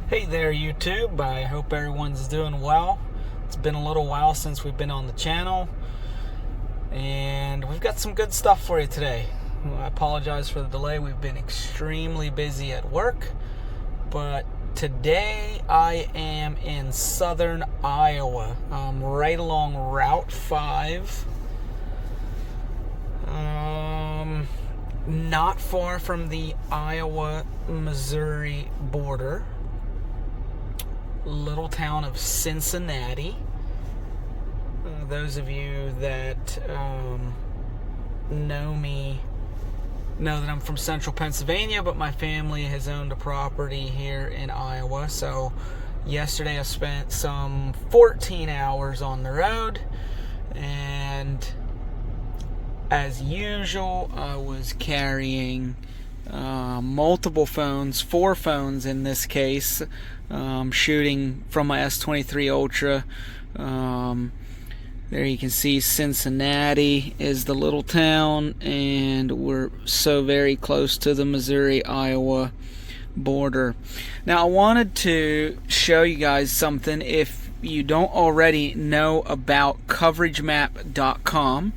Hey there YouTube, I hope everyone's doing well. It's been a little while since we've been on the channel, and we've got some good stuff for you today. I apologize for the delay. We've been extremely busy at work, but today I am in southern Iowa, right along Route 5. Not far from the Iowa-Missouri border. Little town of Cincinnati. Those of you that know me know that I'm from central Pennsylvania, but my family has owned a property here in Iowa. So yesterday I spent some 14 hours on the road, and as usual I was carrying multiple phones, 4 phones in this case, shooting from my S23 Ultra. There you can see Cincinnati is the little town, and we're so very close to the Missouri-Iowa border. Now I wanted to show you guys something if you don't already know about coveragemap.com.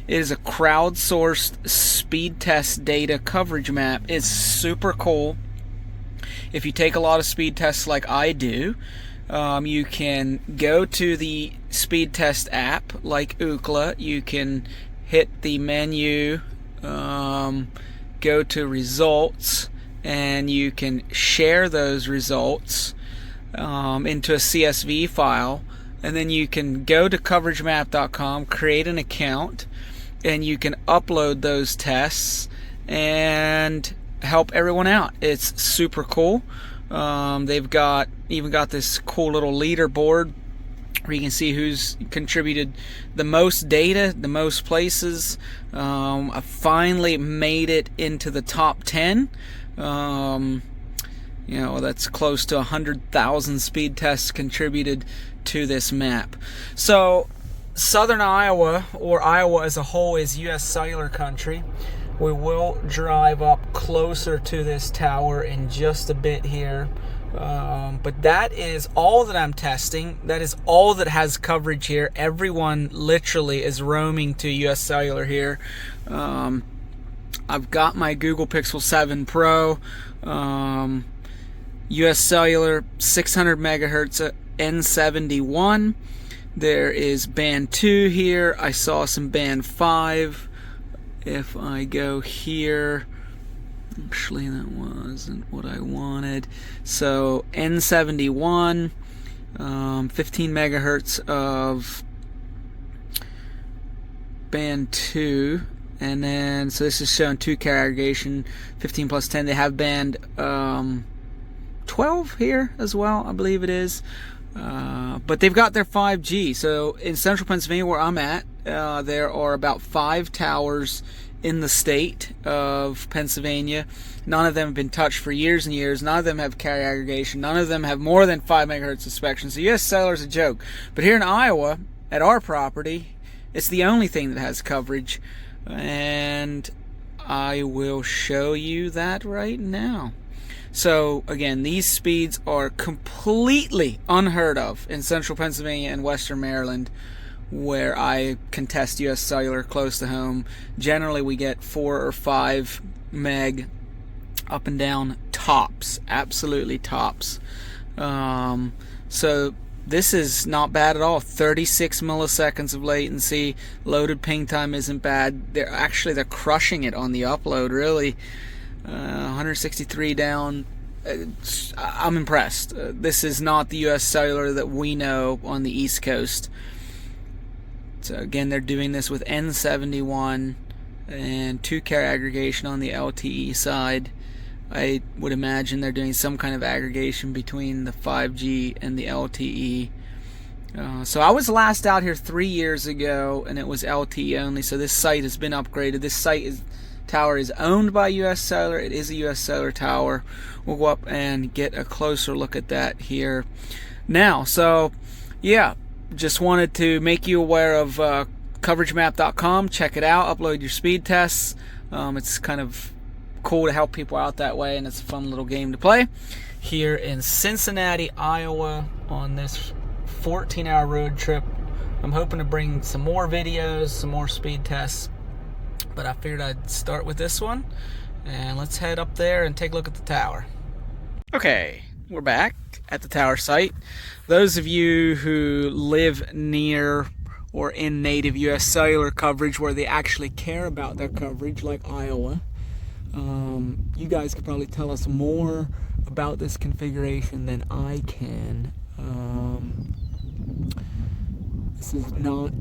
It is a crowdsourced speed test data coverage map. It's super cool. If you take a lot of speed tests like I do, you can go to the Speedtest app like UCLA. You can hit the menu, go to results, and you can share those results into a CSV file. And then you can go to coveragemap.com, create an account, and you can upload those tests and help everyone out. It's super cool. They've even got this cool little leaderboard where you can see who's contributed the most data, the most places. I finally made it into the top 10. That's close to 100,000 speed tests contributed to this map. So southern Iowa, or Iowa as a whole, is U.S. Cellular country. We will drive up closer to this tower in just a bit here, but that is all that I'm testing. That is all that has coverage here. Everyone literally is roaming to U.S. Cellular here. I've got my Google Pixel 7 Pro, U.S. Cellular 600 megahertz N71. There is band 2 here. I saw some band 5. If I go here, actually that wasn't what I wanted. So N71, 15 megahertz of band 2, and then so this is showing 2-carrier aggregation, 15 plus 10. They have band 12 here as well, I believe it is. But they've got their 5G. So in central Pennsylvania, where I'm at, there are about 5 towers in the state of Pennsylvania. None of them have been touched for years and years. None of them have carrier aggregation. None of them have more than 5 megahertz of spectrum. So U.S. Cellular is a joke. But here in Iowa, at our property, it's the only thing that has coverage. And I will show you that right now. So again, these speeds are completely unheard of in central Pennsylvania and western Maryland, where I can test U.S. Cellular close to home. Generally we get 4 or 5 meg up and down tops, absolutely tops. So this is not bad at all. 36 milliseconds of latency. Loaded ping time isn't bad. They're crushing it on the upload, really. 163 down. I'm impressed. This is not the U.S. Cellular that we know on the East Coast. So again, they're doing this with N71 and 2-carrier aggregation on the LTE side. I would imagine they're doing some kind of aggregation between the 5G and the LTE. So I was last out here 3 years ago, and it was LTE only. So this site has been upgraded. This tower is owned by U.S. Cellular. It is a U.S. Cellular tower. We'll go up and get a closer look at that here now. So yeah, just wanted to make you aware of coveragemap.com. Check it out. Upload your speed tests. It's kind of cool to help people out that way, and it's a fun little game to play. here in Cincinnati, Iowa on this 14-hour road trip. I'm hoping to bring some more videos, some more speed tests, but I figured I'd start with this one, and let's head up there and take a look at the tower. Okay, we're back at the tower site. Those of you who live near or in native U.S. Cellular coverage where they actually care about their coverage, like Iowa, you guys could probably tell us more about this configuration than I can. This is not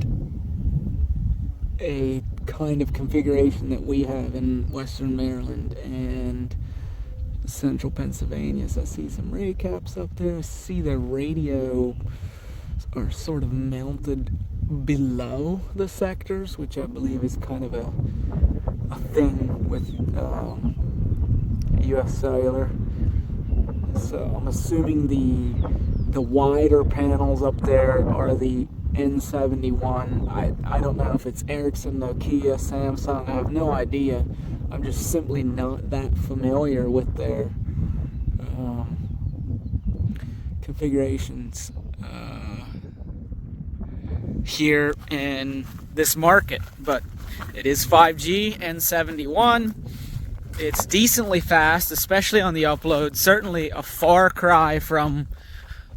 a kind of configuration that we have in Western Maryland and Central Pennsylvania. So I see some recaps up there. I see the radio are sort of mounted below the sectors, which I believe is kind of a thing with U.S. Cellular. So I'm assuming the wider panels up there are the N71. I don't know if it's Ericsson, Nokia, Samsung. I have no idea. I'm just simply not that familiar with their configurations here in this market. But it is 5G N71. It's decently fast, especially on the upload. Certainly a far cry from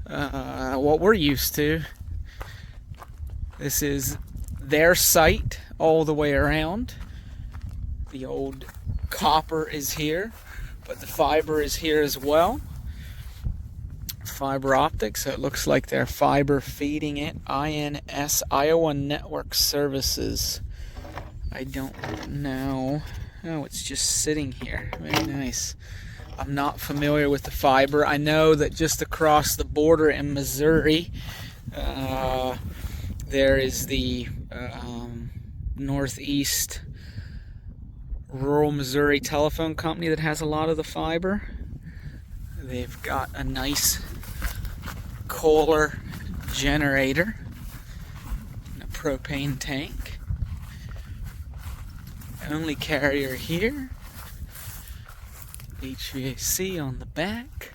what we're used to. This is their site all the way around. The old copper is here, but the fiber is here as well. Fiber optic, so it looks like they're fiber feeding it. INS, Iowa Network Services. I don't know. Oh, it's just sitting here. Very nice. I'm not familiar with the fiber. I know that just across the border in Missouri, there is the Northeast Rural Missouri Telephone Company that has a lot of the fiber. They've got a nice Kohler generator and a propane tank. Only carrier here. HVAC on the back.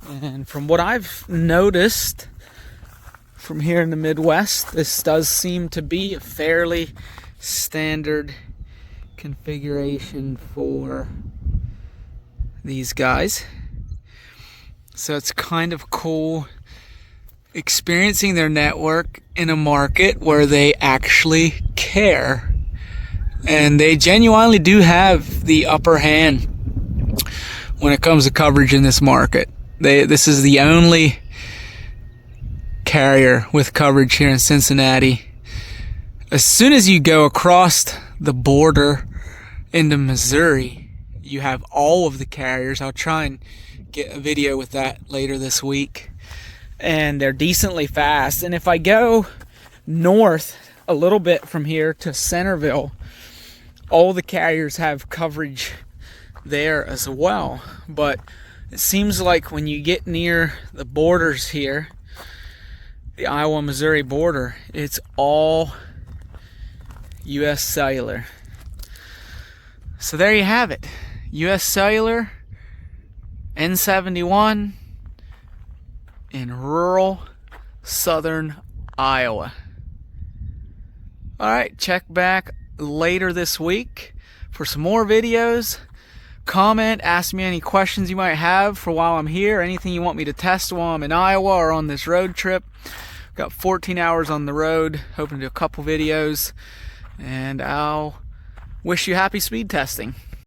And from what I've noticed from here in the Midwest, this does seem to be a fairly standard configuration for these guys. So it's kind of cool experiencing their network in a market where they actually care. And they genuinely do have the upper hand when it comes to coverage in this market. This is the only carrier with coverage here in Cincinnati. As soon as you go across the border into Missouri, you have all of the carriers. I'll try and get a video with that later this week. And they're decently fast. And if I go north a little bit from here to Centerville, all the carriers have coverage there as well. But it seems like when you get near the borders here, the Iowa-Missouri border, it's all U.S. Cellular. So there you have it. U.S. Cellular, N71, in rural southern Iowa. Alright, check back later this week for some more videos. Comment, ask me any questions you might have for while I'm here, anything you want me to test while I'm in Iowa or on this road trip. Got 14 hours on the road, hoping to do a couple videos, and I'll wish you happy speed testing.